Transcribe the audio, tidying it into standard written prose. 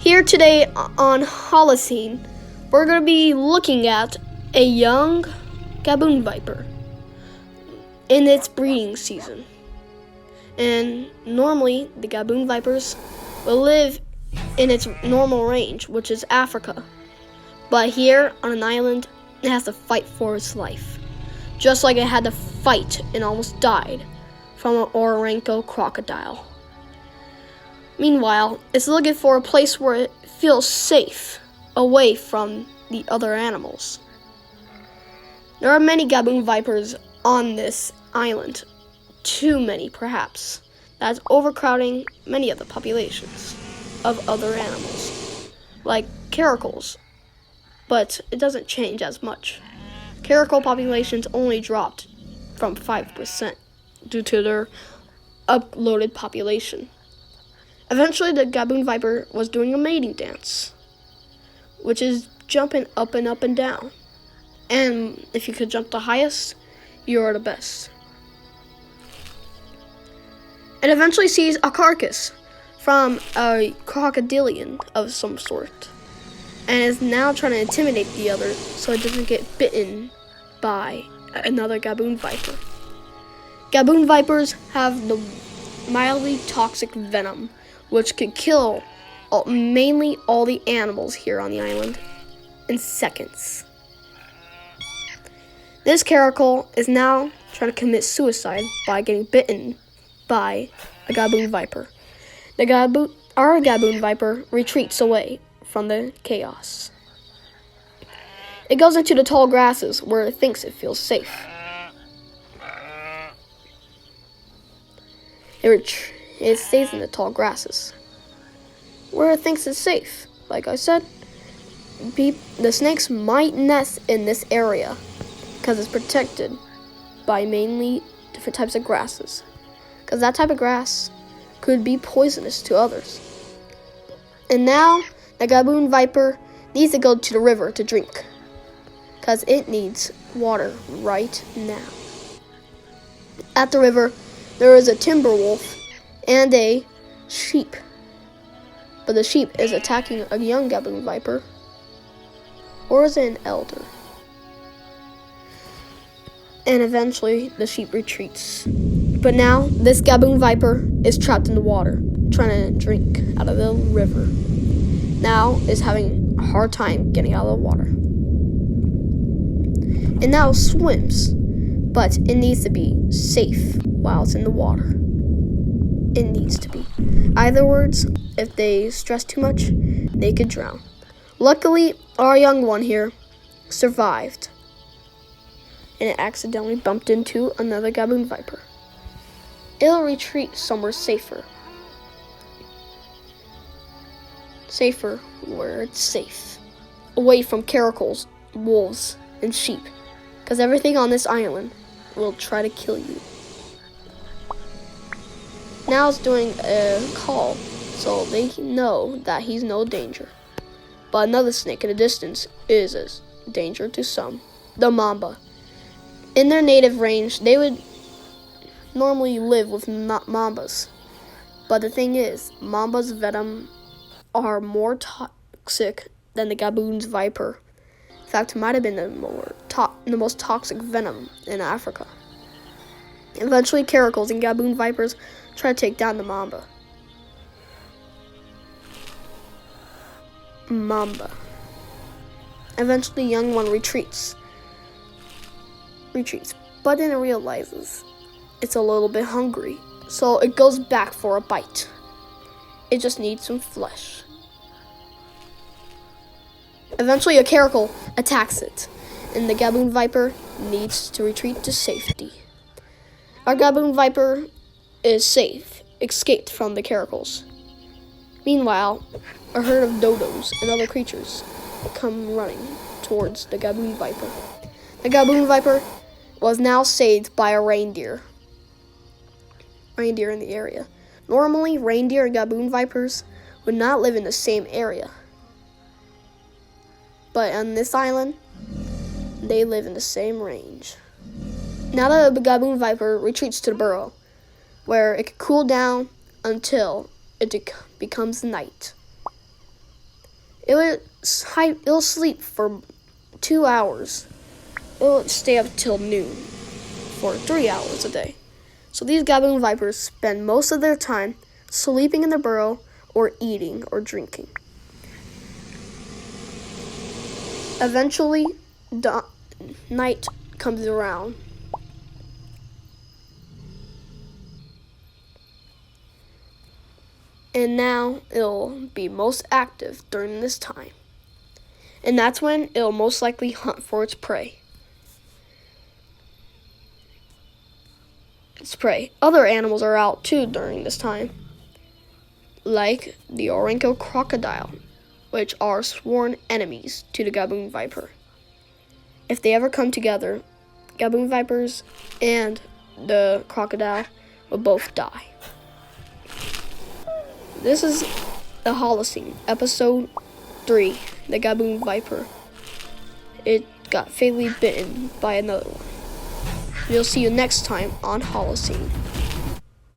Here today on Holocene, we're going to be looking at a young Gabon viper in its breeding season. And normally, the Gabon vipers will live in its normal range, which is Africa. But here on an island, it has to fight for its life. Just like it had to fight and almost died from an Orinoco crocodile. Meanwhile, it's looking for a place where it feels safe, away from the other animals. There are many Gabon vipers on this island. Too many, perhaps. That's overcrowding many of the populations of other animals, like caracals. But it doesn't change as much. Caracal populations only dropped from 5% due to their uploaded population. Eventually, the Gabon viper was doing a mating dance, which is jumping up and up and down. And if you could jump the highest, you are the best. It eventually sees a carcass from a crocodilian of some sort, and is now trying to intimidate the other so it doesn't get bitten by another Gabon viper. Gabon vipers have the mildly toxic venom, which could kill mainly all the animals here on the island in seconds. This caracal is now trying to commit suicide by getting bitten by a Gabon viper. Our Gabon viper retreats away from the chaos. It goes into the tall grasses where it thinks it feels safe. It stays in the tall grasses where it thinks it's safe. Like I said, the snakes might nest in this area because it's protected by mainly different types of grasses. Because that type of grass could be poisonous to others. And now, the Gabon viper needs to go to the river to drink. Because it needs water right now. At the river, there is a timber wolf and a sheep. But the sheep is attacking a young Gabon viper. Or is it an elder? And eventually, the sheep retreats. But now, this Gabon viper is trapped in the water, trying to drink out of the river. Now is having a hard time getting out of the water. It now swims, but it needs to be safe while it's in the water. It needs to be. Either words, if they stress too much, they could drown. Luckily, our young one here survived, and it accidentally bumped into another Gabon viper. It'll retreat somewhere safer. Safer where it's safe. Away from caracals, wolves, and sheep. Because everything on this island will try to kill you. Now it's doing a call, so they know that he's no danger. But another snake in the distance is a danger to some. The mamba. In their native range, they would normally live with mambas. But the thing is, mamba's venom are more toxic than the Gabon's viper. In fact, it might have been the most toxic venom in Africa. Eventually, caracals and Gabon vipers try to take down the mamba. Eventually, the young one retreats, but then it realizes it's a little bit hungry, so it goes back for a bite. It just needs some flesh. Eventually, a caracal attacks it, and the Gabon viper needs to retreat to safety. Our Gabon viper is safe, escaped from the caracals. Meanwhile, a herd of dodos and other creatures come running towards the Gabon viper. The Gabon viper was now saved by a reindeer in the area. Normally, reindeer and Gabon vipers would not live in the same area. But on this island, they live in the same range. Now the Gabon viper retreats to the burrow, where it can cool down until it becomes night. It'll sleep for 2 hours. It'll stay up till noon for 3 hours a day. So these Gabon vipers spend most of their time sleeping in their burrow or eating or drinking. Eventually, night comes around. And now it'll be most active during this time. And that's when it'll most likely hunt for its prey. Other animals are out too during this time, like the Orinoco crocodile, which are sworn enemies to the Gabon viper. If they ever come together, Gabon vipers and the crocodile will both die. This is the Holocene, Episode 3, the Gabon viper. It got fatally bitten by another one. We'll see you next time on Holocene.